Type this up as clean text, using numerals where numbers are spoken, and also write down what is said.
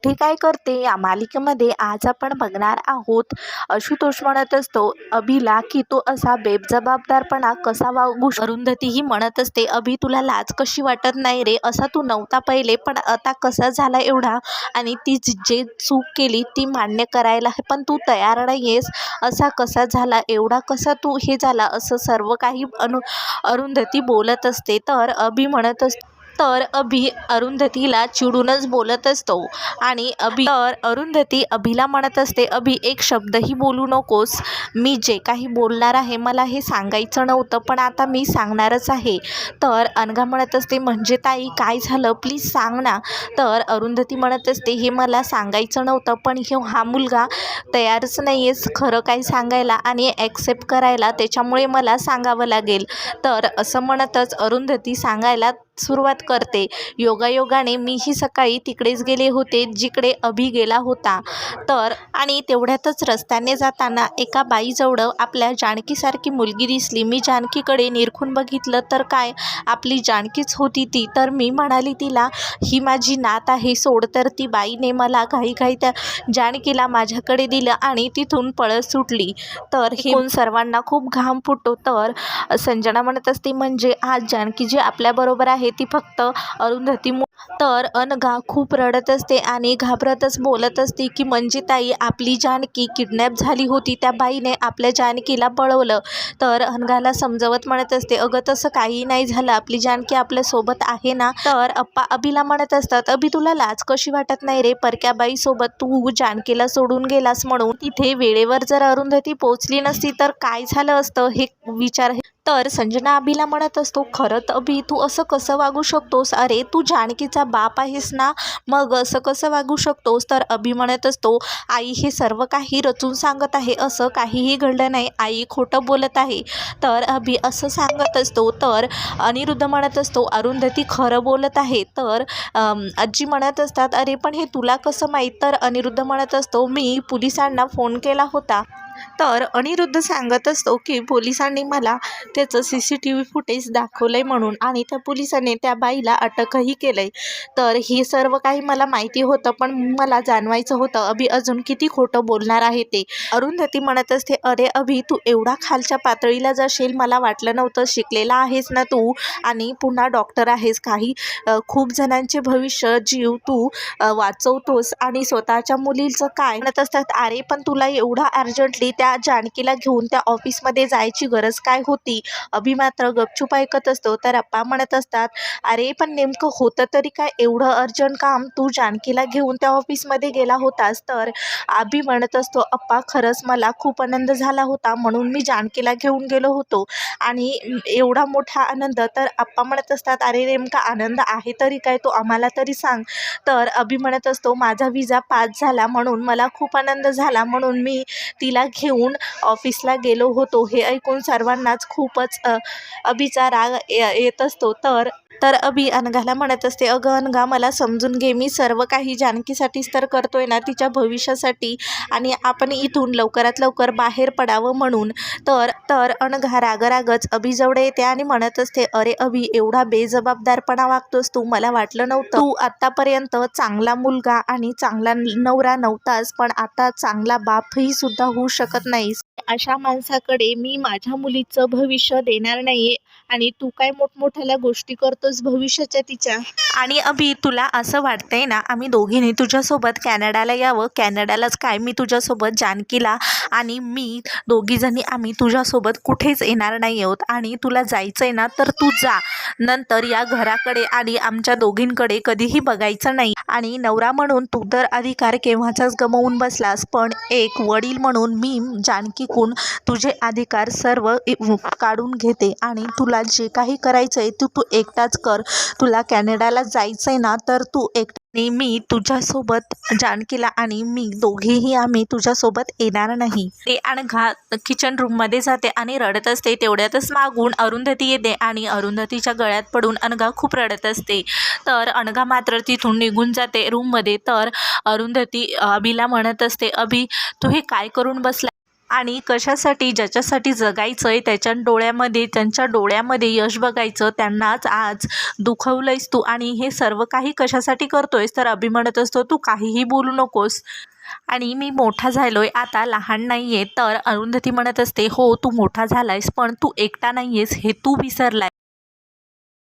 कुठे काय करते या मालिकेमध्ये आज आपण बघणार आहोत। आशुतोष म्हणत असतो अभिला की तो असा बेजबाबदारपणा कसा वागू अरुंधती ही म्हणत असते अभि तुला लाज कशी वाटत नाही रे, असा तू नव्हता पहिले पण आता कसा झाला एवढा, आणि ती जे चूक केली ती मान्य करायला पण तू तयार नाहीयेस, असा कसा झाला एवढा, कसा तू हे झाला, असं सर्व काही अरुंधती बोलत असते। तर अभि म्हणत असतो तर अभि अरुंधतीला चिडूनच बोलत असतो आणि अरुंधती अभिला म्हणत असते अभि एक शब्दही बोलू नकोस, मी जे काही बोलणार आहे मला हे सांगायचं नव्हतं पण आता मी सांगणारच आहे। तर अनघा म्हणत असते म्हणजे ताई काय झालं प्लीज सांग ना। तर अरुंधती म्हणत असते हे मला सांगायचं नव्हतं पण हा मुलगा तयारच नाहीयेस खरं काही सांगायला आणि ॲक्सेप्ट करायला, त्याच्यामुळे मला सांगावं लागेल। तर असं म्हणतच अरुंधती सांगायला सुरुवात करते योगायोगाने मीही सकाळी तिकडेच गेले होते जिकडे अभि गेला होता। तर आणि तेवढ्यातच रस्त्याने जाताना एका बाईजवळ आपल्या जानकीसारखी मुलगी दिसली। मी जानकीकडे निरखून बघितलं तर काय आपली जानकीच होती ती। तर मी म्हणाली तिला ही माझी नात आहे सोड, तर ती बाईने मला घाईघाई त्या जानकीला माझ्याकडे दिलं आणि तिथून पळत सुटली। तर हे सर्वांना खूप घाम फुटतो। तर संजना म्हणत असते म्हणजे आज जानकी जी आपल्याबरोबर आहे ती फक्त अरुंधती। तर अनघा खूप रडत असते आणि घाबरतच बोलत असते की म्हणजे ताई आपली जानकी किडनॅप झाली होती, त्या बाईने आपल्या जानकीला पळवलं। तर अनघाला समजवत म्हणत असते अगं तसं काही नाही झालं, आपली जानकी आपल्यासोबत आहे ना। तर अप्पा अभिला म्हणत असतात अभि तुला लाज कशी वाटत नाही रे, परक्या बाईसोबत तू जानकीला सोडून गेलास म्हणून, तिथे वेळेवर जर अरुंधती पोहोचली नसती तर काय झालं असतं हे विचार। तर संजना अभिला म्हणत असतो खरंच अभि तू असं कसं वागू शकतोस, अरे तू जानकीचा बाप आहेस ना, मग असं कसं वागू शकतोस। तर अभि म्हणत असतो आई हे सर्व काही रचून सांगत आहे, असं काहीही घडलं नाही, आई खोटं बोलत आहे। तर अभि असं सांगत असतो तर अनिरुद्ध म्हणत असतो अरुंधती खरं बोलत आहे। तर आजी म्हणत असतात अरे पण हे तुला कसं माहीत। तर अनिरुद्ध म्हणत असतो मी पोलिसांना फोन केला होता। तर अनिरुद्ध सांगत असतो की पोलिसांनी मला त्याचं CCTV फुटेज दाखवलंय म्हणून, आणि त्या पोलिसांनी त्या बाईला अटकही केलंय। तर हे सर्व काही मला माहिती होतं पण मला जाणवायचं होतं अभि अजून किती खोटं बोलणार आहे ते। अरुंधती म्हणत असते अरे अभि तू एवढा खालच्या पातळीला जाशील मला वाटलं नव्हतं, शिकलेला आहेस ना तू आणि पुन्हा डॉक्टर आहेस, काही खूप जणांचे भविष्य जीव तू वाचवतोस आणि स्वतःच्या मुलीचं काय म्हणत असतात। अरे पण तुला एवढा अर्जंटली त्या जानकीला घेऊन त्या ऑफिसमध्ये जायची गरज काय होती। अभि मात्र गपचूप ऐकत असतो। तर अप्पा म्हणत असतात अरे पण नेमकं होतं तरी काय एवढं अर्जंट काम, तू जानकीला घेऊन त्या ऑफिसमध्ये गेला होतास। तर अभि म्हणत असतो अप्पा खरंच मला खूप आनंद झाला होता म्हणून मी जानकीला घेऊन गेलो होतो, आणि एवढा मोठा आनंद। तर अप्पा म्हणत असतात अरे नेमका आनंद आहे तरी काय, तो आम्हाला तरी सांग। तर अभि म्हणत असतो माझा विजा पास झाला म्हणून मला खूप आनंद झाला म्हणून मी तिला घेऊन ऑफिसला गेलो होतो। हे ऐकून सर्वांनाच खूपच अभिचा राग येत असतो। तर अभि अनघाला म्हणत असते अगं अनघा मला समजून घे, मी सर्व काही जानकीसाठीच तर करतोय ना, तिच्या भविष्यासाठी, आणि आपण इथून लवकरात लवकर बाहेर पडावं म्हणून। तर अनघा रागच अभिजवळ येते आणि म्हणत असते अरे अभि एवढा बेजबाबदारपणा वागतोस तू, मला वाटलं नव्हतं। तू आतापर्यंत चांगला मुलगा आणि चांगला नवरा नव्हतास पण आता चांगला बापही सुद्धा होऊ शकत नाहीस। अशा माणसाकडे मी माझ्या मुलीचं भविष्य देणार नाहीये, आणि तू काय मोठमोठ्या गोष्टी करतोस भविष्याच्या तिच्या। आणि अभि तुला असं वाटतंय ना आम्ही दोघींनी तुझ्यासोबत कॅनडाला यावं, कॅनडालाच काय मी तुझ्यासोबत जानकीला आणि मी दोघीजणी आम्ही तुझ्यासोबत कुठेच येणार नाही आहोत, आणि तुला जायचंय ना तर तू जा, नंतर या घराकडे आणि आमच्या दोघींकडे कधीही बघायचं नाही। आणि नवरा म्हणून तू तर अधिकार केव्हाचाच गमावून बसलास, पण एक वडील म्हणून मी जानकीकून तुझे अधिकार सर्व काढून घेते, आणि तुला जे काही करायचंय तू एकटाच कर। तुला कॅनडाला जायचंय ना तर तू एकटी, मी तुझ्यासोबत जानकीला आणि मी दोघेही आम्ही तुझ्यासोबत येणार नाही। ते अनघा किचन रूममध्ये जाते आणि रडत असते। तेवढ्यातच मागून अरुंधती येते आणि अरुंधतीच्या गळ्यात पडून अनघा खूप रडत असते। तर अनघा मात्र तिथून निघून जाते रूममध्ये। तर अरुंधती अभिला म्हणत असते अभि तू हे काय करून बसला, आणि कशासाठी ज्याच्यासाठी जगायचंय त्यांच्या डोळ्यामध्ये यश बघायचं त्यांनाच आज दुखवलंयस तू आणि हे सर्व काही कशासाठी करतोयस. तर अभि म्हणत असतो तू काहीही बोलू नकोस आणि मी मोठा झालोय आता लहान नाहीये. तर अरुंधती म्हणत असते हो तू मोठा झालायस पण तू एकटा नाहीयेस हे तू विसरलाय.